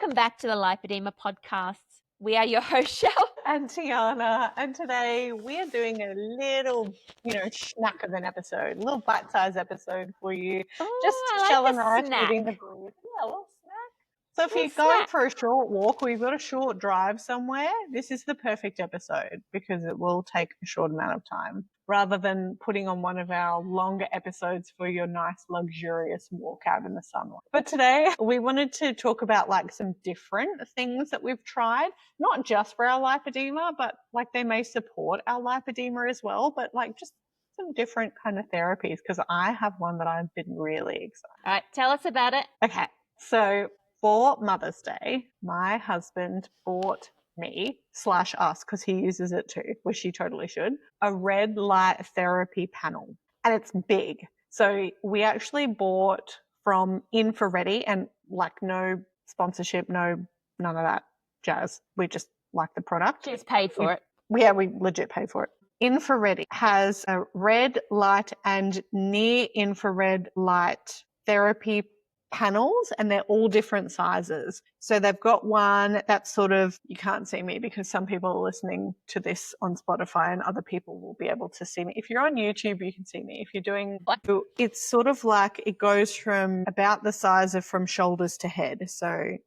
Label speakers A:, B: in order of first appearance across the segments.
A: Welcome back to the Lipedema Podcast. We are your host, Shell
B: and Tiana, and today we are doing a little, snack of an episode, a little bite-sized episode for you. Just Shell and I shooting the breeze. Yeah, a little snack. So if you're going for a short walk or you've got a short drive somewhere, this is the perfect episode because it will take a short amount of time rather than putting on one of our longer episodes for your nice, luxurious walk out in the sunlight. But today we wanted to talk about like some different things that we've tried, not just for our lipedema, but like they may support our lipedema as well, but like just some different kind of therapies because I have one that I've been really excited.
A: All right, tell us about it.
B: Okay, so for Mother's Day, my husband bought me / us, because he uses it too, which he totally should, a red light therapy panel. And it's big. So we actually bought from Infrared, and like no sponsorship, none of that jazz. We just like the product.
A: Just paid for it.
B: Yeah, we legit paid for it. Infrared has a red light and near infrared light therapy panels, and they're all different sizes. So they've got one that's sort of, you can't see me because some people are listening to this on Spotify and other people will be able to see me. If you're on YouTube, you can see me. If you're doing, it's sort of like it goes from about the size of from shoulders to head. So,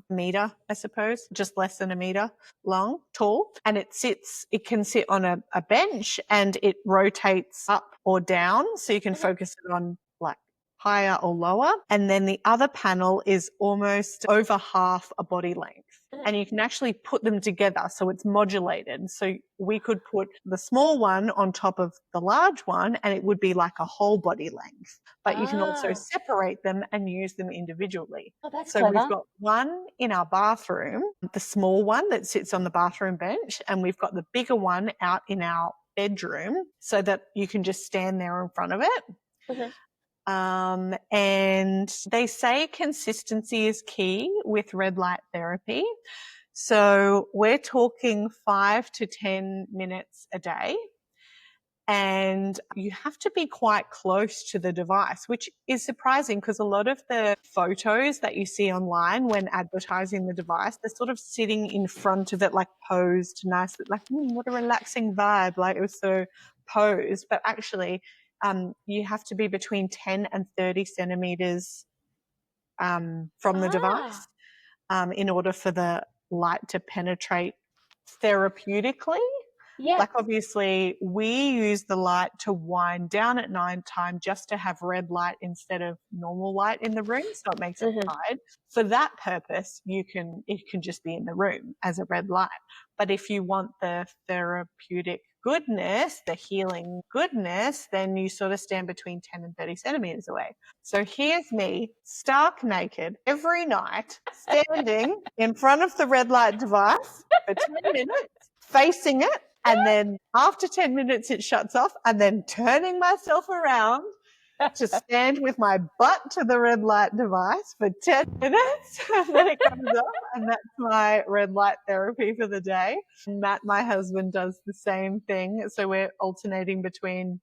B: meter, I suppose, just less than a meter long, tall. And it can sit on a bench and it rotates up or down. So you can focus it on like higher or lower. And then the other panel is almost over half a body length. And you can actually put them together so it's modulated. So we could put the small one on top of the large one and it would be like a whole body length. But you can also separate them and use them individually.
A: Oh, that's
B: so
A: clever.
B: We've got one in our bathroom, the small one that sits on the bathroom bench, and we've got the bigger one out in our bedroom so that you can just stand there in front of it.
A: Mm-hmm.
B: And they say consistency is key with red light therapy. So we're talking 5 to 10 minutes a day. And you have to be quite close to the device, which is surprising because a lot of the photos that you see online when advertising the device, they're sort of sitting in front of it, like posed nice, like, what a relaxing vibe. Like it was so posed, but actually, you have to be between 10 and 30 centimeters from the device in order for the light to penetrate therapeutically.
A: Yeah.
B: Like obviously we use the light to wind down at nighttime just to have red light instead of normal light in the room, so it makes it hide. For that purpose, it can just be in the room as a red light. But if you want the therapeutic goodness, the healing goodness, then you sort of stand between 10 and 30 centimeters away. So here's me, stark naked, every night, standing in front of the red light device for 10 minutes, facing it, and then after 10 minutes it shuts off, and then turning myself around to stand with my butt to the red light device for 10 minutes, and then it comes off, and that's my red light therapy for the day. Matt, my husband, does the same thing. So we're alternating between,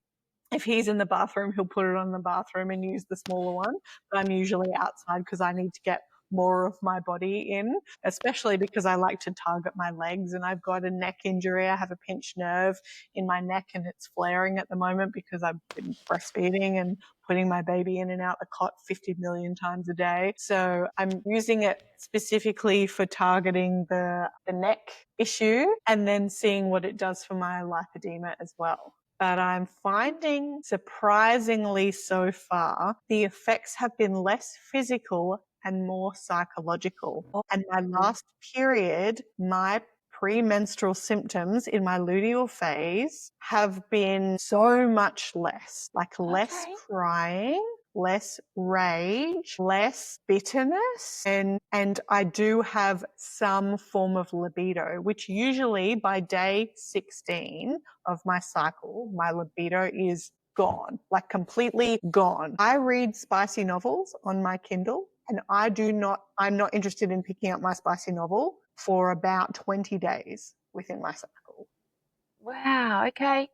B: if he's in the bathroom, he'll put it on the bathroom and use the smaller one. But I'm usually outside because I need to get more of my body in, especially because I like to target my legs, and I've got a neck injury. I have a pinched nerve in my neck and it's flaring at the moment because I've been breastfeeding and putting my baby in and out the cot 50 million times a day. So I'm using it specifically for targeting the neck issue and then seeing what it does for my lipedema as well. But I'm finding, surprisingly so far, the effects have been less physical and more psychological. And my last period, my premenstrual symptoms in my luteal phase have been so much less, like less crying, less rage, less bitterness, and I do have some form of libido, which usually by day 16 of my cycle, my libido is gone, like completely gone. I read spicy novels on my Kindle, and I'm not interested in picking up my spicy novel for about 20 days within my cycle.
A: Wow, okay.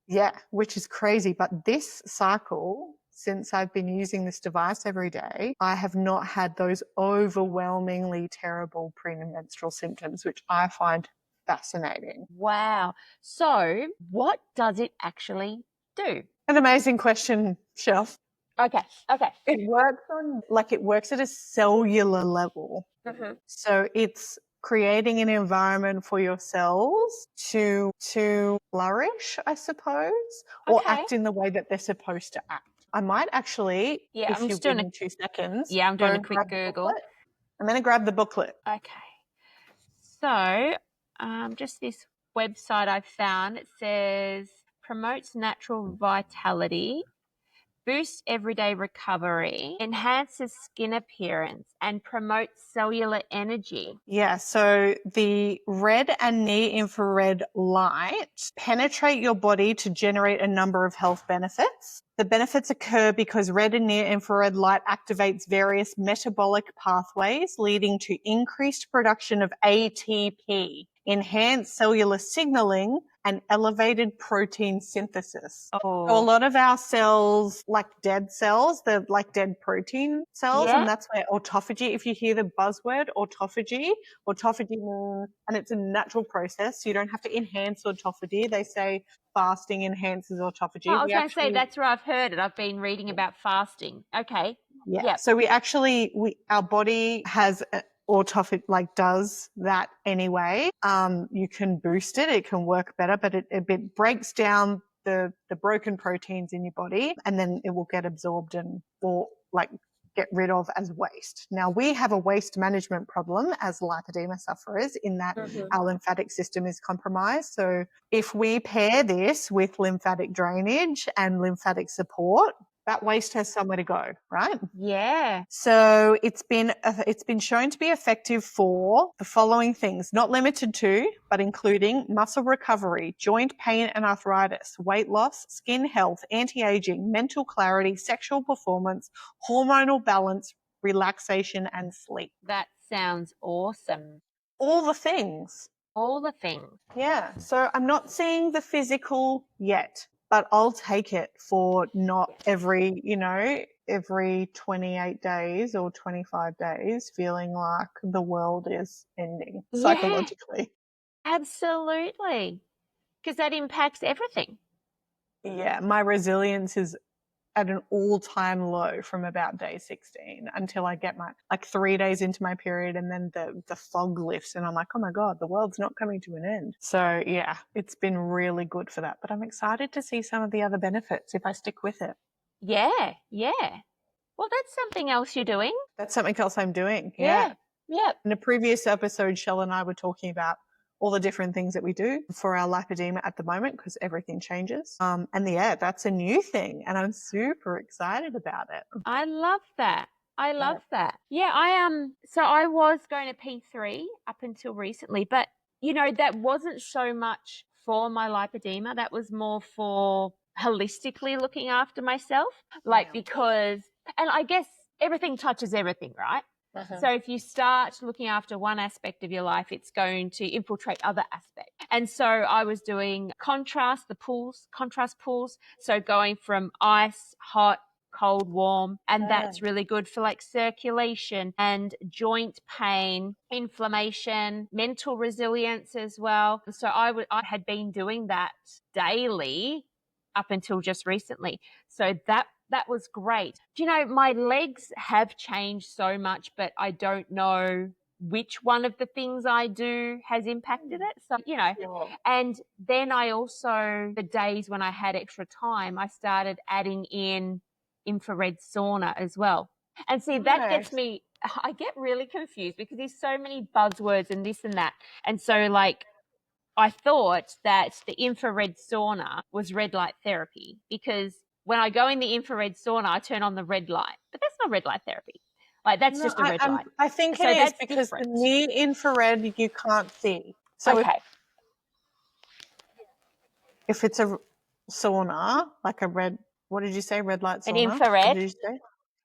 B: Yeah, which is crazy. But this cycle, since I've been using this device every day, I have not had those overwhelmingly terrible premenstrual symptoms, which I find fascinating.
A: Wow. So what does it actually do?
B: An amazing question, Shelf.
A: Okay.
B: It works at a cellular level.
A: Mm-hmm.
B: So it's creating an environment for your cells to flourish, I suppose, or
A: Okay.
B: act in the way that they're supposed to act. I might actually,
A: Yeah,
B: if
A: I'm
B: you
A: just
B: give
A: doing
B: me 2 seconds,
A: I'm doing
B: go
A: a quick
B: grab the
A: Google.
B: booklet. I'm going to grab the booklet.
A: Okay. So, just this website I found, it says promotes natural vitality, boosts everyday recovery, enhances skin appearance, and promotes cellular energy.
B: Yeah, so the red and near infrared light penetrate your body to generate a number of health benefits. The benefits occur because red and near infrared light activates various metabolic pathways, leading to increased production of ATP, enhanced cellular signaling, and elevated protein synthesis. So a lot of our cells, like dead cells, they're like dead protein cells,
A: Yeah.
B: and that's where autophagy, if you hear the buzzword autophagy means, and it's a natural process, so you don't have to enhance autophagy. They say fasting enhances autophagy.
A: Oh, I was going to say that's where I've heard it. I've been reading about fasting. Okay.
B: Yeah.
A: Yep.
B: So our body has autophagy, does that anyway. You can boost it. It can work better, but it breaks down the broken proteins in your body, and then it will get absorbed or get rid of as waste. Now, we have a waste management problem as lipedema sufferers in that our lymphatic system is compromised. So if we pair this with lymphatic drainage and lymphatic support, that waste has somewhere to go, right?
A: Yeah.
B: So it's been shown to be effective for the following things, not limited to, but including muscle recovery, joint pain and arthritis, weight loss, skin health, anti-aging, mental clarity, sexual performance, hormonal balance, relaxation, and sleep.
A: That sounds awesome.
B: All the things.
A: All the things.
B: Yeah. So I'm not seeing the physical yet, but I'll take it for not every 28 days or 25 days feeling like the world is ending psychologically.
A: Absolutely. Because that impacts everything.
B: Yeah. My resilience is at an all-time low from about day 16 until I get 3 days into my period, and then the fog lifts and I'm like, oh my God, the world's not coming to an end. So yeah, it's been really good for that, but I'm excited to see some of the other benefits if I stick with it.
A: Yeah. Well, that's something else you're doing.
B: That's something else I'm doing.
A: Yeah.
B: In a previous episode, Shell and I were talking about all the different things that we do for our lipedema at the moment because everything changes. And that's a new thing and I'm super excited about it.
A: I love that. Yeah, so I was going to P3 up until recently, but that wasn't so much for my lipedema. That was more for holistically looking after myself, because, and I guess everything touches everything, right? So if you start looking after one aspect of your life, it's going to infiltrate other aspects. And so I was doing contrast pools. So going from ice, hot, cold, warm, and that's really good for circulation and joint pain, inflammation, mental resilience as well. So I had been doing that daily up until just recently. So that was great. Do you know, my legs have changed so much, but I don't know which one of the things I do has impacted it. So, and then I also, the days when I had extra time, I started adding in infrared sauna as well. And see, that gets me, I get really confused because there's so many buzzwords and this and that. And so I thought that the infrared sauna was red light therapy because when I go in the infrared sauna, I turn on the red light, but that's not red light therapy. That's just a red light.
B: I think it is because the near infrared you can't see. So if it's a sauna, like a red, what did you say? Red light sauna?
A: An infrared.
B: What did you say?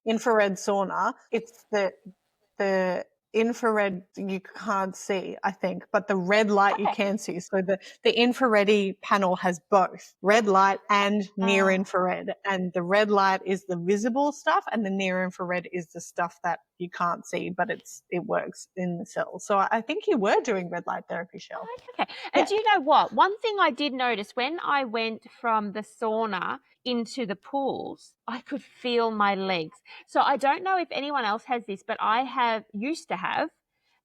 B: Infrared sauna. It's the infrared you can't see, I think, but the red light you can see. So the infrared panel has both red light and near infrared, and the red light is the visible stuff and the near infrared is the stuff that you can't see, but it works in the cells. So I think you were doing red light therapy, Shell.
A: Okay. And do you know what? One thing I did notice when I went from the sauna into the pools, I could feel my legs. So I don't know if anyone else has this, but I used to have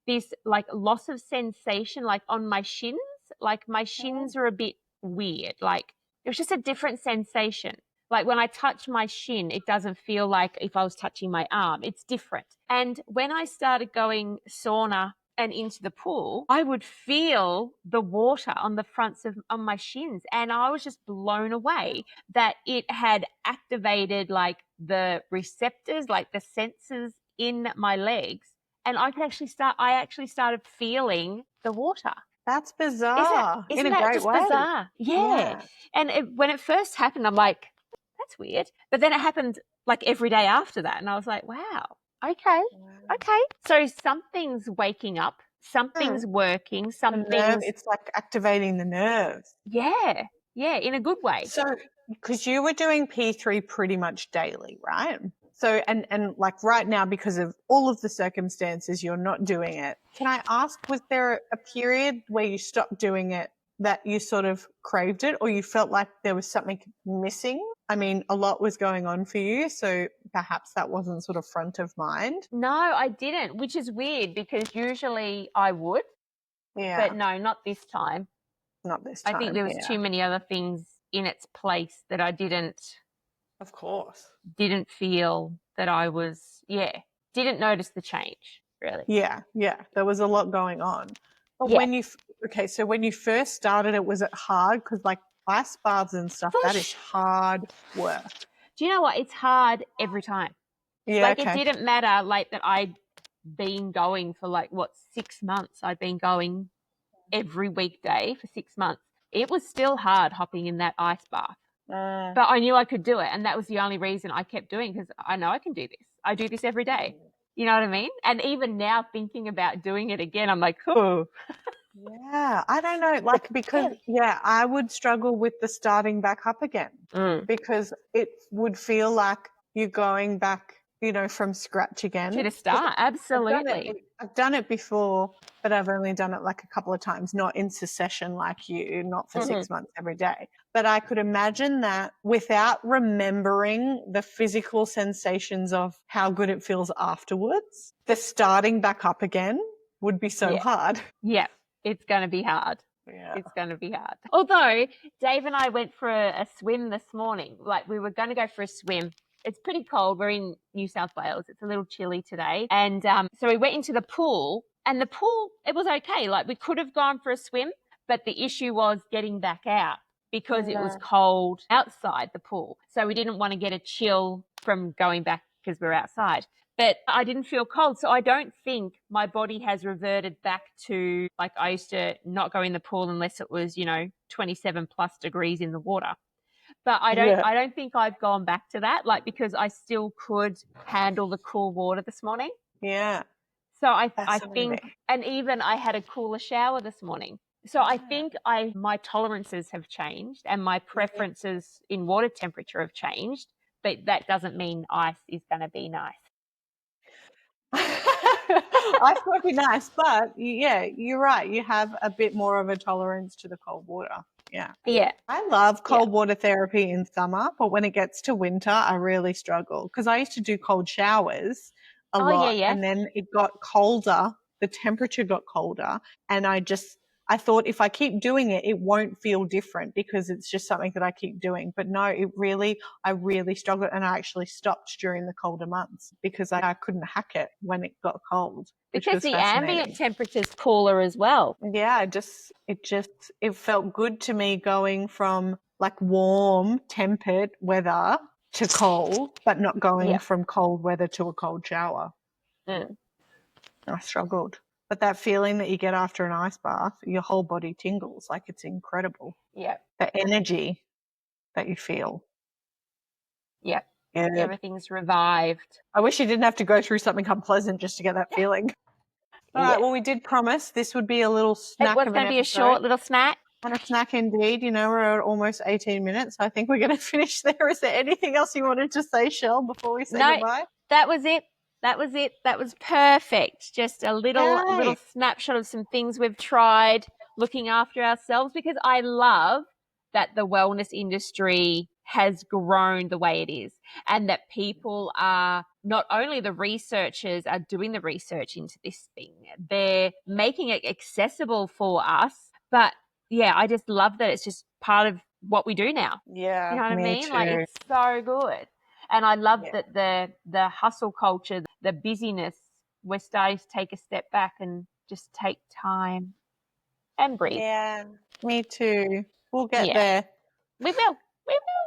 A: this like loss of sensation like on my shins. Like my shins are a bit weird. Like it was just a different sensation. Like when I touch my shin, it doesn't feel like if I was touching my arm. It's different. And when I started going sauna and into the pool, I would feel the water on the fronts on my shins. And I was just blown away that it had activated like the receptors, like the sensors in my legs. And I actually started feeling the water.
B: That's bizarre.
A: Isn't
B: in a
A: that
B: great
A: just
B: way.
A: bizarre? Yeah. And when it first happened, I'm like, that's weird. But then it happened like every day after that. And I was like, wow. Okay. So something's waking up, something's working,
B: it's like activating the nerves.
A: Yeah, in a good way.
B: So, because you were doing P3 pretty much daily, right? So, and like right now, because of all of the circumstances, you're not doing it. Can I ask, was there a period where you stopped doing it that you sort of craved it, or you felt like there was something missing? I mean, a lot was going on for you, so perhaps that wasn't sort of front of mind.
A: No, I didn't, which is weird because usually I would.
B: Yeah.
A: But no, not this time.
B: Not this time.
A: I think there was too many other things in its place that I didn't.
B: Of course.
A: Didn't feel that I was, didn't notice the change, really.
B: Yeah. There was a lot going on. But when you first started it, was it hard? Because like ice baths and stuff, that is hard work.
A: Do you know what? It's hard every time.
B: Yeah.
A: Like it didn't matter like that I'd been going for 6 months. I'd been going every weekday for 6 months. It was still hard hopping in that ice bath. But I knew I could do it. And that was the only reason I kept doing, because I know I can do this. I do this every day. You know what I mean? And even now thinking about doing it again, I'm like, oh.
B: Yeah, I don't know. Like, because, I would struggle with the starting back up again because it would feel like you're going back, from scratch again.
A: To the start, absolutely.
B: I've done it before, but I've only done it like a couple of times, not in succession like you, not for 6 months every day. But I could imagine that without remembering the physical sensations of how good it feels afterwards, the starting back up again would be so hard.
A: Yeah, it's going to be hard.
B: Yeah.
A: It's going to be hard. Although Dave and I went for a swim this morning. Like we were going to go for a swim. It's pretty cold. We're in New South Wales. It's a little chilly today. And so we went into the pool, and the pool, it was okay. Like we could have gone for a swim, but the issue was getting back out because it was cold outside the pool. So we didn't want to get a chill from going back because we're outside. But I didn't feel cold. So I don't think my body has reverted back to, like, I used to not go in the pool unless it was, 27 plus degrees in the water. But I don't think I've gone back to that, like, because I still could handle the cool water this morning.
B: Yeah.
A: So I think, and even I had a cooler shower this morning. So I think my tolerances have changed and my preferences in water temperature have changed, but that doesn't mean ice is going to be nice.
B: Ice would be nice, but you're right. You have a bit more of a tolerance to the cold water. Yeah.
A: Yeah.
B: I love cold water therapy in summer, but when it gets to winter, I really struggle because I used to do cold showers a lot and then it got colder. The temperature got colder and I thought if I keep doing it, it won't feel different because it's just something that I keep doing. But no, I really struggled, and I actually stopped during the colder months because I couldn't hack it when it got cold.
A: Because the ambient temperature's cooler as well.
B: Yeah, it felt good to me going from like warm, tempered weather to cold, but not going from cold weather to a cold shower. I struggled. But that feeling that you get after an ice bath, your whole body tingles. Like it's incredible.
A: Yeah.
B: The energy that you feel.
A: Yeah. Everything's revived.
B: I wish you didn't have to go through something unpleasant just to get that feeling. All right. Well, we did promise this would be a little snack.
A: It was
B: of
A: going
B: an
A: to be a
B: episode.
A: short little snack.
B: And a snack indeed. You know, we're at almost 18 minutes. I think we're going to finish there. Is there anything else you wanted to say, Shell, before we say goodbye?
A: That was it. That was it. That was perfect. Just a little snapshot of some things we've tried looking after ourselves, because I love that the wellness industry has grown the way it is, and that people are, not only the researchers are doing the research into this thing, they're making it accessible for us. But yeah, I just love that it's just part of what we do now.
B: Yeah,
A: you know what I mean?
B: Too.
A: Like, it's so good. And I love that the hustle culture, the busyness, we're starting to take a step back and just take time and breathe.
B: Yeah, me too. We'll get there.
A: We will.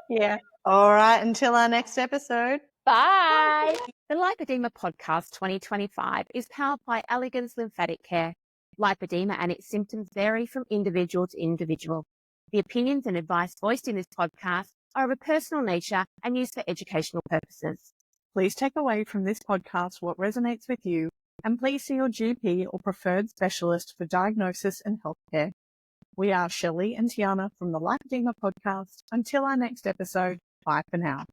B: Yeah. All right. Until our next episode.
A: Bye. The Lipedema Podcast 2025 is powered by Elegance Lymphatic Care. Lipedema and its symptoms vary from individual to individual. The opinions and advice voiced in this podcast are of a personal nature and used for educational purposes.
B: Please take away from this podcast what resonates with you, and please see your GP or preferred specialist for diagnosis and healthcare. We are Shelley and Tiana from the Lipedema Podcast. Until our next episode, bye for now.